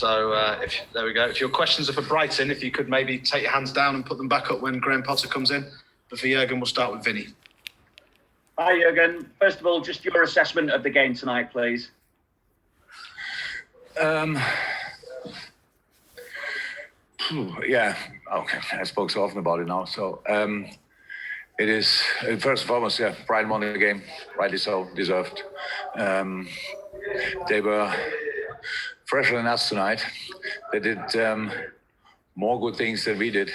So there we go. If your questions are for Brighton, if you could maybe take your hands down and put them back up when Graham Potter comes in. But for Jurgen, we'll start with Vinny. Hi, Jurgen. First of all, just your assessment of the game tonight, please. Yeah, okay. I spoke so often about it now. So it is, first and foremost, yeah, Brighton won the game, rightly so, deserved. They were fresher than us tonight. They did more good things than we did.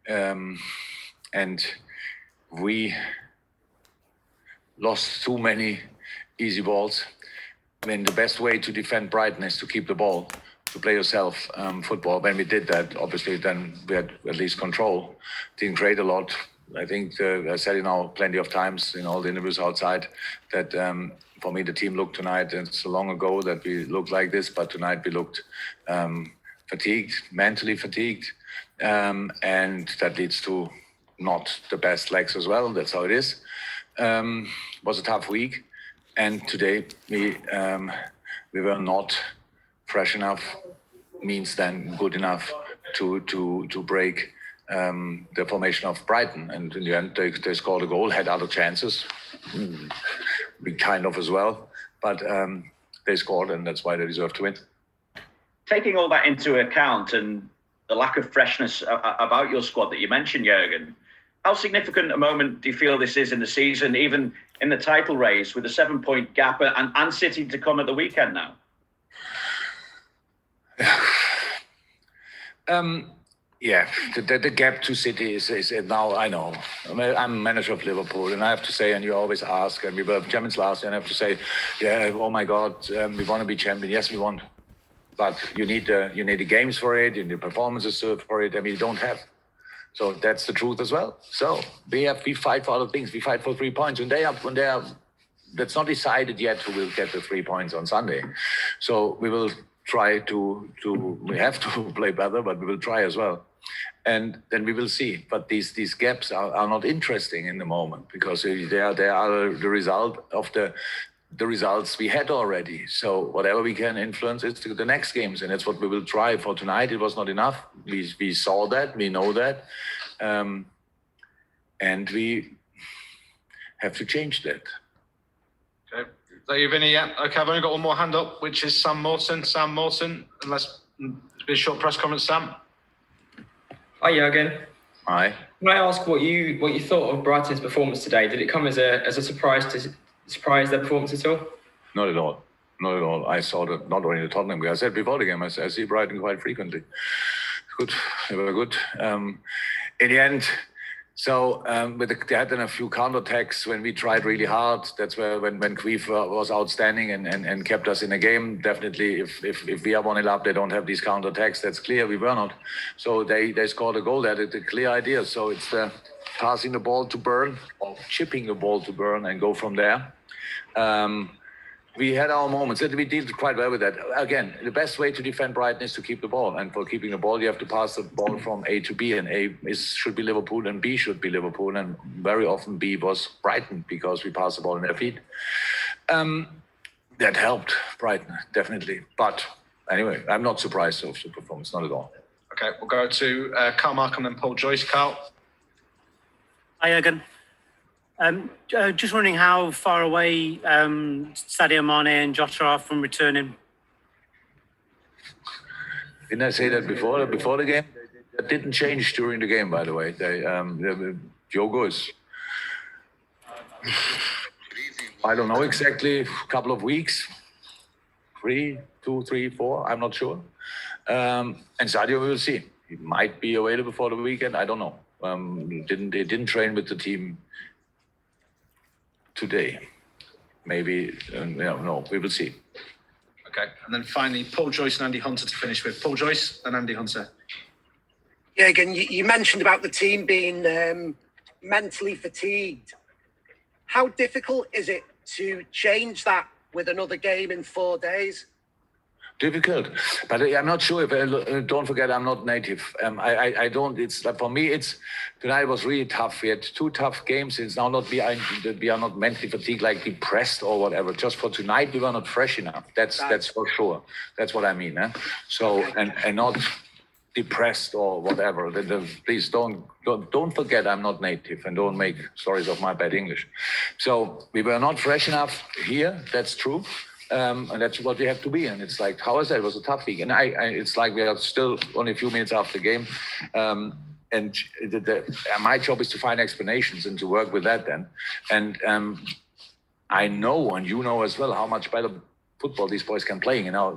And we lost too many easy balls. I mean, the best way to defend Brighton is to keep the ball, to play yourself football. When we did that, obviously, then we had at least control. Didn't create a lot. I think I said it now plenty of times in all the interviews outside that for me the team looked tonight, and it's so long ago that we looked like this, but tonight we looked fatigued, mentally fatigued, and that leads to not the best legs as well. That's how it is. Was a tough week, and today we were not fresh enough, means then good enough to break the formation of Brighton. And in the end, they scored a goal, had other chances, we kind of as well, but they scored, and that's why they deserve to win. Taking all that into account and the lack of freshness about your squad that you mentioned, Jurgen, how significant a moment do you feel this is in the season, even in the title race, with a 7-point gap and City to come at the weekend now? Yeah, the gap to City is now, I know. I'm manager of Liverpool, and I have to say, and you always ask, and we were champions last year, and I have to say, yeah, oh my God, we want to be champion. Yes, we want. But you need the games for it, you need performances for it, and we don't have. So that's the truth as well. So we fight for other things. We fight for 3 points. When they are, that's not decided yet who will get the 3 points on Sunday. So we will try we have to play better, but we will try as well. And then we will see. But these gaps are not interesting in the moment, because they are the result of the results we had already. So whatever we can influence is to the next games, and that's what we will try. For tonight, it was not enough. We saw that, we know that, and we have to change that. Okay, is that you, Vinny? Yeah. Okay, I've only got one more hand up, which is Sam Morton. Sam Morton, unless be a short press conference, Sam. Hi, Jurgen. Hi. Can I ask what you thought of Brighton's performance today? Did it come as a surprise their performance at all? Not at all. Not at all. I saw that not only the Tottenham game. I said before the game, I see Brighton quite frequently. Good. They were good. In the end, so they had then a few counter-attacks when we tried really hard. That's where when Queef was outstanding and kept us in the game. Definitely, if we are 1-0 up, they don't have these counter-attacks. That's clear. We were not. So they scored a goal. They had a clear idea. So it's passing the ball to Burn, or chipping the ball to Burn, and go from there. We had our moments, and we did quite well with that. Again, the best way to defend Brighton is to keep the ball, and for keeping the ball, you have to pass the ball from A to B, and should be Liverpool, and B should be Liverpool, and very often B was Brighton, because we passed the ball in their feet. That helped Brighton, definitely. But anyway, I'm not surprised of the performance, not at all. Okay, we'll go to Carl Markham and Paul Joyce. Carl. Hi, Jurgen. Just wondering how far away Sadio Mane and Jota are from returning. Didn't I say that before the game? That didn't change during the game, by the way. Diogo is, I don't know exactly, a couple of weeks, 2, 3, 4, I'm not sure. And Sadio, we will see. He might be available for the weekend, I don't know. He didn't train with the team today. Maybe, no, we will see. Okay, and then finally, Paul Joyce and Andy Hunter to finish with. Paul Joyce and Andy Hunter. Yeah, again, you mentioned about the team being mentally fatigued. How difficult is it to change that with another game in 4 days? Difficult, but I'm not sure if. Don't forget, I'm not native. I don't. It's like, for me. It's tonight was really tough. We had 2 tough games. It's now not we are not mentally fatigued, like depressed or whatever. Just for tonight, we were not fresh enough. That's for sure. That's what I mean. So and not depressed or whatever. Please don't forget I'm not native, and don't make stories of my bad English. So we were not fresh enough here. That's true. And that's what we have to be. And it's like, how I said, it was a tough week. And it's like we are still only a few minutes after the game. And my job is to find explanations and to work with that then. And I know, and you know as well, how much better football these boys can play. You know,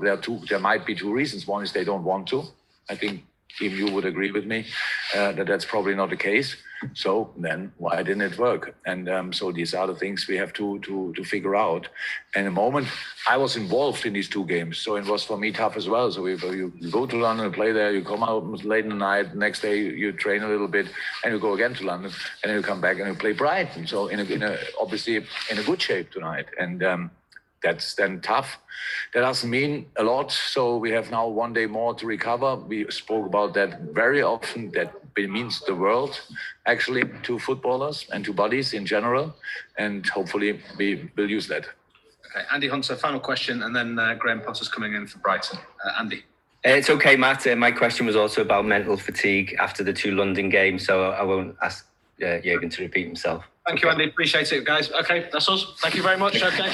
there might be 2 reasons. One is they don't want to. I think even you would agree with me that that's probably not the case. So then why didn't it work? And so these are the things we have to figure out. And the moment I was involved in these 2 games, so it was for me tough as well. So you go to London and play there, you come out late in the night, next day you train a little bit, and you go again to London, and then you come back and you play Brighton. So obviously in a good shape tonight. And that's then tough. That doesn't mean a lot. So we have now 1 day more to recover. We spoke about that very often. That means the world, actually, to footballers and to bodies in general. And hopefully we will use that. Okay, Andy Hunter, final question, and then Graham Potter's coming in for Brighton. Andy. It's okay, Matt. My question was also about mental fatigue after the 2 London games, so I won't ask Jurgen to repeat himself. Thank you, Andy. Appreciate it, guys. Okay, that's us. Thank you very much. Okay.